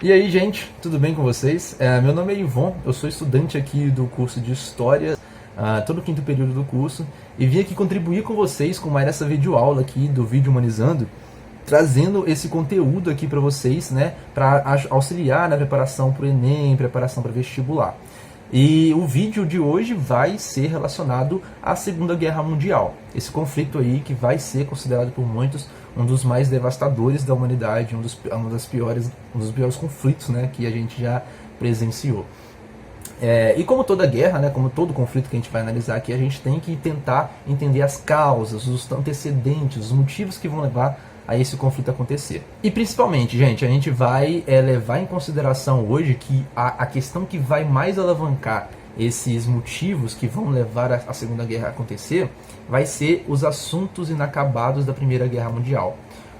E aí, gente, tudo bem com vocês? Meu nome é Ivon, eu sou estudante aqui do curso de História, todo o quinto período do curso, e vim aqui contribuir com vocês com mais essa videoaula aqui do Vídeo Humanizando, trazendo esse conteúdo aqui para vocês, né, para auxiliar na preparação para o Enem, preparação para vestibular. E o vídeo de hoje vai ser relacionado à Segunda Guerra Mundial. Esse conflito aí que vai ser considerado por muitos um dos mais devastadores da humanidade, um dos piores conflitos, né, que a gente já presenciou. E como toda guerra, né, como todo conflito que a gente vai analisar aqui, a gente tem que tentar entender as causas, os antecedentes, os motivos que vão levar a esse conflito acontecer. E principalmente, gente, a gente vai levar em consideração hoje que a questão que vai mais alavancar esses motivos que vão levar a Segunda Guerra a acontecer vai ser os assuntos inacabados da Primeira Guerra Mundial.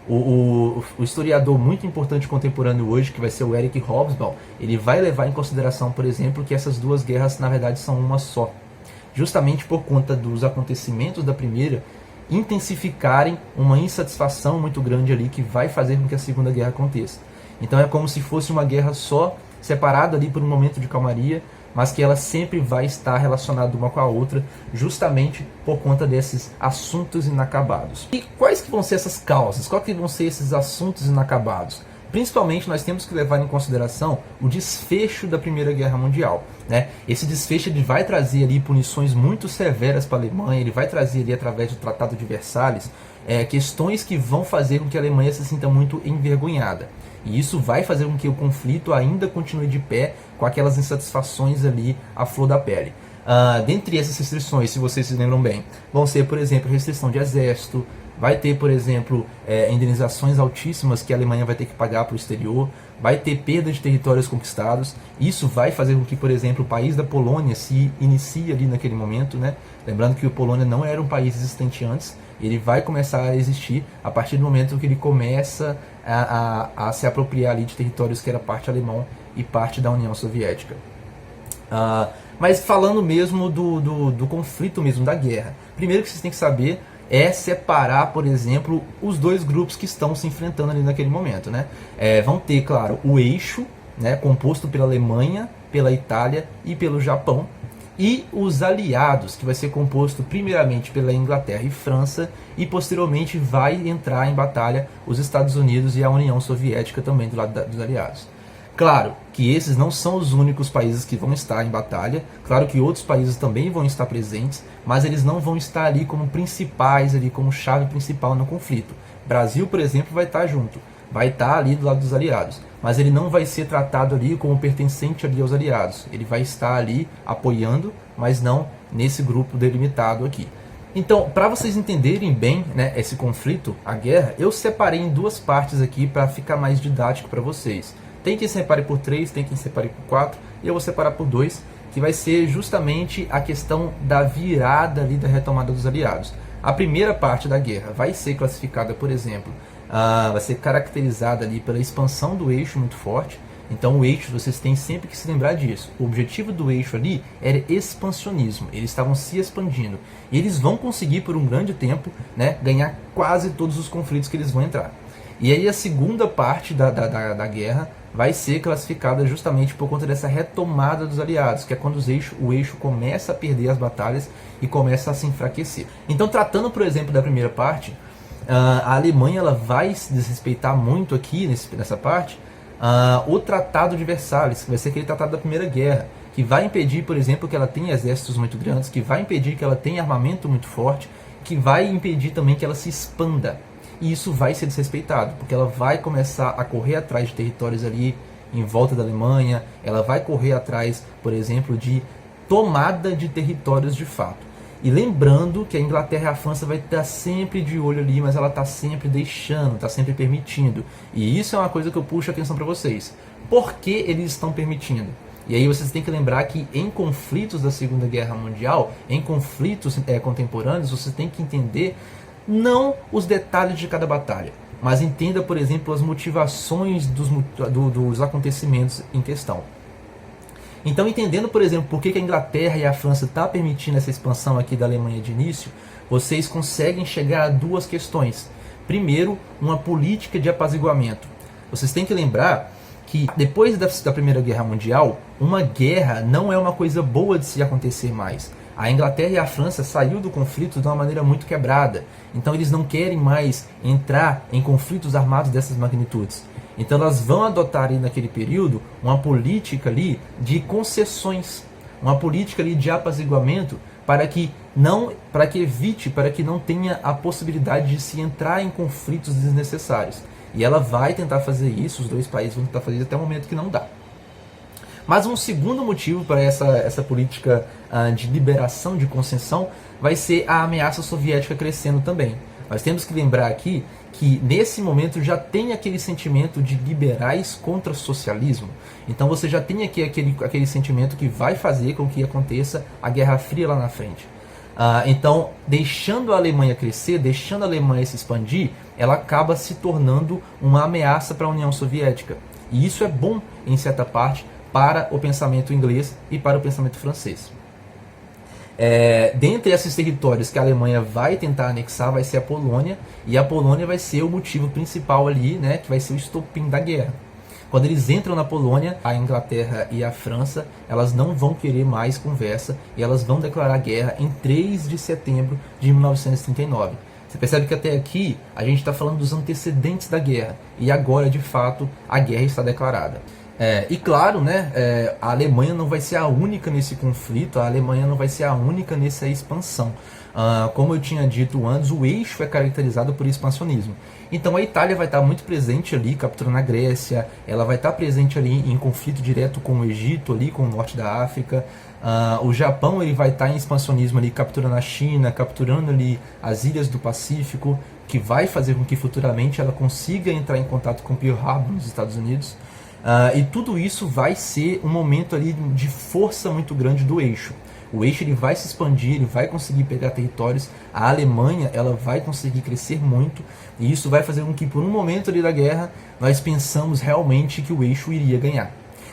O historiador muito importante contemporâneo hoje, que vai ser o Eric Hobsbawm, ele vai levar em consideração, por exemplo, que essas duas guerras na verdade são uma só, justamente por conta dos acontecimentos da primeira intensificarem uma insatisfação muito grande ali que vai fazer com que a Segunda Guerra aconteça. Então é como se fosse uma guerra só, separada ali por um momento de calmaria, mas que ela sempre vai estar relacionada uma com a outra, justamente por conta desses assuntos inacabados. E quais que vão ser essas causas? Quais que vão ser esses assuntos inacabados? Principalmente nós temos que levar em consideração o desfecho da Primeira Guerra Mundial, né? Esse desfecho ele vai trazer ali punições muito severas para a Alemanha, ele vai trazer ali através do Tratado de Versalhes questões que vão fazer com que a Alemanha se sinta muito envergonhada. E isso vai fazer com que o conflito ainda continue de pé com aquelas insatisfações ali à flor da pele. Dentre essas restrições, se vocês se lembram bem, vão ser, por exemplo, restrição de exército, vai ter, por exemplo, indenizações altíssimas que a Alemanha vai ter que pagar para o exterior, vai ter perda de territórios conquistados. Isso vai fazer com que, por exemplo, o país da Polônia se inicie ali naquele momento, né? Lembrando que a Polônia não era um país existente antes, ele vai começar a existir a partir do momento que ele começa a se apropriar ali de territórios que era parte alemão e parte da União Soviética. Mas falando mesmo do conflito mesmo, da guerra, primeiro que vocês têm que saber é separar, por exemplo, os dois grupos que estão se enfrentando ali naquele momento, né? Vão ter, claro, o eixo, né, composto pela Alemanha, pela Itália e pelo Japão, e os aliados, que vai ser composto primeiramente pela Inglaterra e França, e posteriormente vai entrar em batalha os Estados Unidos e a União Soviética também do lado dos aliados. Claro que esses não são os únicos países que vão estar em batalha, claro que outros países também vão estar presentes, mas eles não vão estar ali como principais, ali como chave principal no conflito. Brasil, por exemplo, vai estar junto, vai estar ali do lado dos aliados, mas ele não vai ser tratado ali como pertencente ali aos aliados, ele vai estar ali apoiando, mas não nesse grupo delimitado aqui. Então, para vocês entenderem bem, né, esse conflito, a guerra, eu separei em duas partes aqui para ficar mais didático para vocês. Tem quem separe por 3, tem quem separe por 4, e eu vou separar por 2, que vai ser justamente a questão da virada ali da retomada dos aliados. A primeira parte da guerra vai ser classificada, por exemplo, vai ser caracterizada ali pela expansão do eixo muito forte. Então o eixo, vocês têm sempre que se lembrar disso. O objetivo do eixo ali era expansionismo, eles estavam se expandindo. E eles vão conseguir por um grande tempo, né, ganhar quase todos os conflitos que eles vão entrar. E aí a segunda parte da guerra vai ser classificada justamente por conta dessa retomada dos aliados, que é quando o eixo começa a perder as batalhas e começa a se enfraquecer. Então, tratando, por exemplo, da primeira parte, a Alemanha ela vai se desrespeitar muito aqui nessa parte o Tratado de Versalhes, que vai ser aquele tratado da Primeira Guerra, que vai impedir, por exemplo, que ela tenha exércitos muito grandes, que vai impedir que ela tenha armamento muito forte, que vai impedir também que ela se expanda. E isso vai ser desrespeitado, porque ela vai começar a correr atrás de territórios ali em volta da Alemanha, ela vai correr atrás, por exemplo, de tomada de territórios de fato. E lembrando que a Inglaterra e a França vai estar sempre de olho ali, mas ela está sempre deixando, está sempre permitindo. E isso é uma coisa que eu puxo a atenção para vocês. Por que eles estão permitindo? E aí vocês têm que lembrar que em conflitos da Segunda Guerra Mundial, em conflitos contemporâneos, vocês têm que entender não os detalhes de cada batalha, mas entenda, por exemplo, as motivações dos acontecimentos em questão. Então, entendendo, por exemplo, por que a Inglaterra e a França estão permitindo essa expansão aqui da Alemanha de início, vocês conseguem chegar a duas questões. Primeiro, uma política de apaziguamento. Vocês têm que lembrar que depois da Primeira Guerra Mundial, uma guerra não é uma coisa boa de se acontecer mais. A Inglaterra e a França saiu do conflito de uma maneira muito quebrada. Então eles não querem mais entrar em conflitos armados dessas magnitudes. Então elas vão adotar ali naquele período uma política ali de concessões, uma política ali de apaziguamento para que não tenha a possibilidade de se entrar em conflitos desnecessários. E ela vai tentar fazer isso, os dois países vão tentar fazer isso até o momento que não dá. Mas um segundo motivo para essa política de liberação, de concessão, vai ser a ameaça soviética crescendo também. Nós temos que lembrar aqui que nesse momento já tem aquele sentimento de liberais contra socialismo. Então você já tem aqui aquele sentimento que vai fazer com que aconteça a Guerra Fria lá na frente. Então, deixando a Alemanha crescer, deixando a Alemanha se expandir, ela acaba se tornando uma ameaça para a União Soviética. E isso é bom, em certa parte, para o pensamento inglês e para o pensamento francês. Dentre esses territórios que a Alemanha vai tentar anexar vai ser a Polônia, e a Polônia vai ser o motivo principal ali, né, que vai ser o estopim da guerra. Quando eles entram na Polônia, a Inglaterra e a França, elas não vão querer mais conversa e elas vão declarar guerra em 3 de setembro de 1939. Você percebe que até aqui a gente está falando dos antecedentes da guerra e agora, de fato, a guerra está declarada. E claro, né, a Alemanha não vai ser a única nesse conflito, a Alemanha não vai ser a única nessa expansão. Como eu tinha dito antes, o eixo é caracterizado por expansionismo. Então a Itália vai estar muito presente ali, capturando a Grécia, ela vai estar presente ali em conflito direto com o Egito, ali com o norte da África. O Japão ele vai estar em expansionismo ali, capturando a China, capturando ali as ilhas do Pacífico, que vai fazer com que futuramente ela consiga entrar em contato com Pearl Harbor nos Estados Unidos. E tudo isso vai ser um momento ali de força muito grande do eixo. O eixo ele vai se expandir, ele vai conseguir pegar territórios, a Alemanha ela vai conseguir crescer muito, e isso vai fazer com que por um momento ali da guerra nós pensamos realmente que o eixo iria ganhar.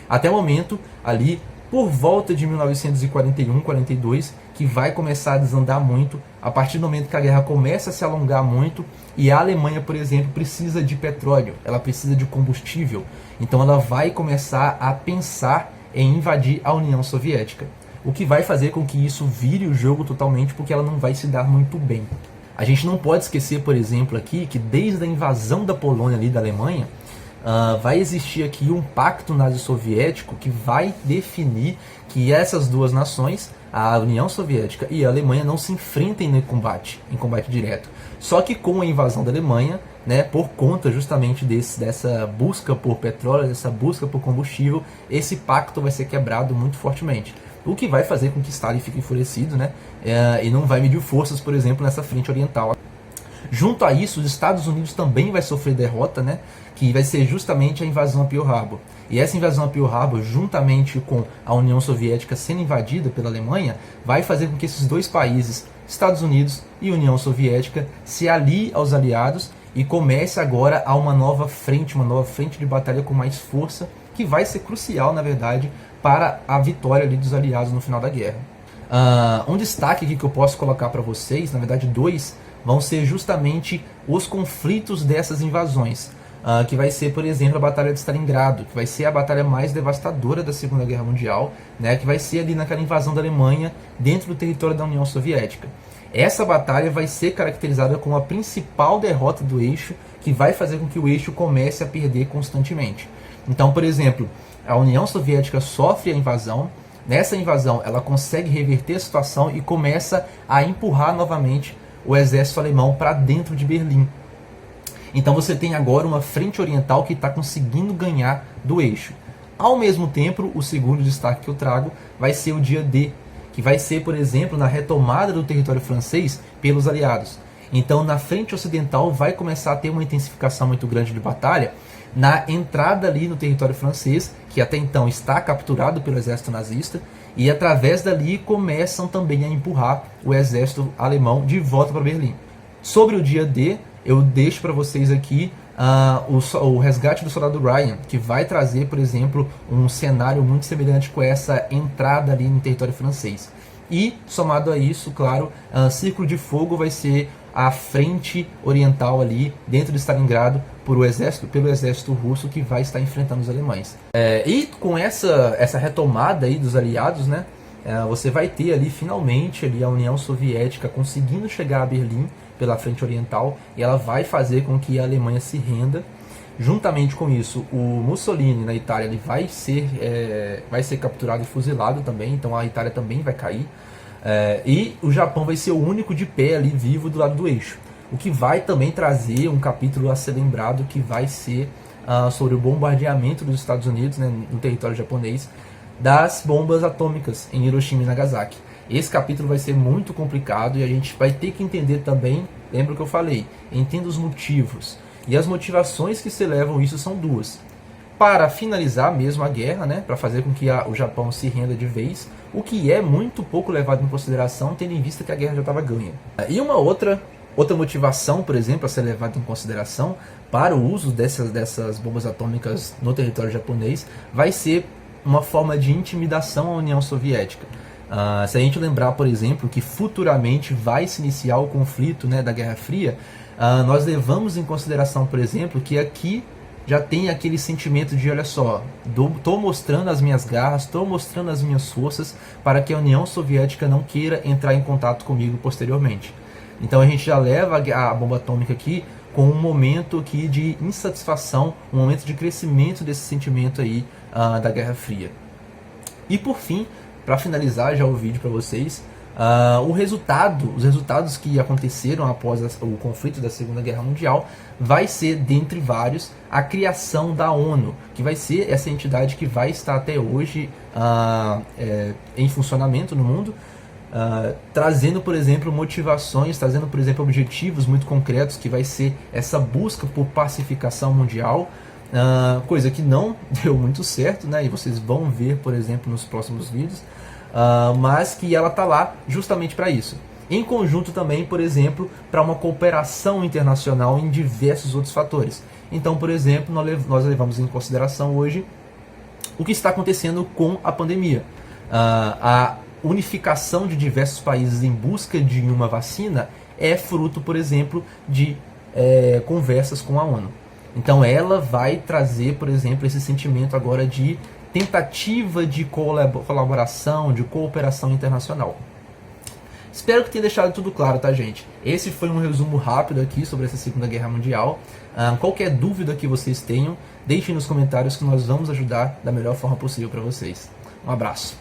Até o momento ali, por volta de 1941, 42, que vai começar a desandar muito, a partir do momento que a guerra começa a se alongar muito, e a Alemanha, por exemplo, precisa de petróleo, ela precisa de combustível, então ela vai começar a pensar em invadir a União Soviética. O que vai fazer com que isso vire o jogo totalmente, porque ela não vai se dar muito bem. A gente não pode esquecer, por exemplo, aqui, que desde a invasão da Polônia ali da Alemanha, vai existir aqui um pacto nazi-soviético que vai definir que essas duas nações, a União Soviética e a Alemanha, não se enfrentem em combate direto. Só que com a invasão da Alemanha, né, por conta justamente dessa busca por petróleo, dessa busca por combustível, esse pacto vai ser quebrado muito fortemente. O que vai fazer com que Stalin fique enfurecido, né, e não vai medir forças, por exemplo, nessa frente oriental. Junto a isso, os Estados Unidos também vai sofrer derrota, né, que vai ser justamente a invasão a Pearl Harbor. E essa invasão a Pearl Harbor, juntamente com a União Soviética sendo invadida pela Alemanha, vai fazer com que esses dois países, Estados Unidos e União Soviética, se aliem aos aliados e comece agora a uma nova frente de batalha com mais força, que vai ser crucial, na verdade, para a vitória ali dos aliados no final da guerra. Um destaque aqui que eu posso colocar para vocês, na verdade dois, vão ser justamente os conflitos dessas invasões, que vai ser, por exemplo, a Batalha de Stalingrado, que vai ser a batalha mais devastadora da Segunda Guerra Mundial, né, que vai ser ali naquela invasão da Alemanha dentro do território da União Soviética. Essa batalha vai ser caracterizada como a principal derrota do eixo, que vai fazer com que o eixo comece a perder constantemente. Então, por exemplo, a União Soviética sofre a invasão. Nessa invasão ela consegue reverter a situação e começa a empurrar novamente o exército alemão para dentro de Berlim. Então você tem agora uma frente oriental que está conseguindo ganhar do eixo. Ao mesmo tempo, o segundo destaque que eu trago vai ser o dia D, que vai ser, por exemplo, na retomada do território francês pelos aliados. Então na frente ocidental vai começar a ter uma intensificação muito grande de batalha, na entrada ali no território francês, que até então está capturado pelo exército nazista, e através dali começam também a empurrar o exército alemão de volta para Berlim. Sobre o dia D, eu deixo para vocês aqui o resgate do soldado Ryan, que vai trazer, por exemplo, um cenário muito semelhante com essa entrada ali no território francês. E, somado a isso, claro, Círculo de Fogo vai ser a frente oriental ali, dentro de Stalingrado, pelo exército russo que vai estar enfrentando os alemães. E com essa retomada aí dos aliados, né, você vai ter ali finalmente ali a União Soviética conseguindo chegar a Berlim pela frente oriental, e ela vai fazer com que a Alemanha se renda. Juntamente com isso, o Mussolini na Itália ele vai ser capturado e fuzilado também, então a Itália também vai cair. E o Japão vai ser o único de pé ali vivo do lado do eixo. O que vai também trazer um capítulo a ser lembrado, que vai ser sobre o bombardeamento dos Estados Unidos, né, no território japonês, das bombas atômicas em Hiroshima e Nagasaki. Esse capítulo vai ser muito complicado e a gente vai ter que entender também, lembra o que eu falei, entenda os motivos. E as motivações que se levam isso são duas. Para finalizar mesmo a guerra, né, para fazer com que o Japão se renda de vez, o que é muito pouco levado em consideração, tendo em vista que a guerra já estava ganha. E uma outra motivação, por exemplo, a ser levada em consideração para o uso dessas bombas atômicas no território japonês, vai ser uma forma de intimidação à União Soviética. Se a gente lembrar, por exemplo, que futuramente vai se iniciar o conflito, né, da Guerra Fria, nós levamos em consideração, por exemplo, que aqui já tem aquele sentimento de, olha só, estou mostrando as minhas garras, estou mostrando as minhas forças para que a União Soviética não queira entrar em contato comigo posteriormente. Então a gente já leva a bomba atômica aqui com um momento aqui de insatisfação, um momento de crescimento desse sentimento aí da Guerra Fria. E por fim, para finalizar já o vídeo para vocês, os resultados que aconteceram após o conflito da Segunda Guerra Mundial vai ser, dentre vários, a criação da ONU, que vai ser essa entidade que vai estar até hoje em funcionamento no mundo, trazendo, por exemplo, motivações, trazendo, por exemplo, objetivos muito concretos, que vai ser essa busca por pacificação mundial, coisa que não deu muito certo, né? E vocês vão ver, por exemplo, nos próximos vídeos, mas que ela está lá justamente para isso. Em conjunto também, por exemplo, para uma cooperação internacional em diversos outros fatores. Então, por exemplo, nós levamos em consideração hoje o que está acontecendo com a pandemia. A unificação de diversos países em busca de uma vacina é fruto, por exemplo, de conversas com a ONU. Então ela vai trazer, por exemplo, esse sentimento agora de tentativa de colaboração, de cooperação internacional. Espero que tenha deixado tudo claro, tá, gente? Esse foi um resumo rápido aqui sobre essa Segunda Guerra Mundial. Qualquer dúvida que vocês tenham, deixem nos comentários que nós vamos ajudar da melhor forma possível para vocês. Um abraço!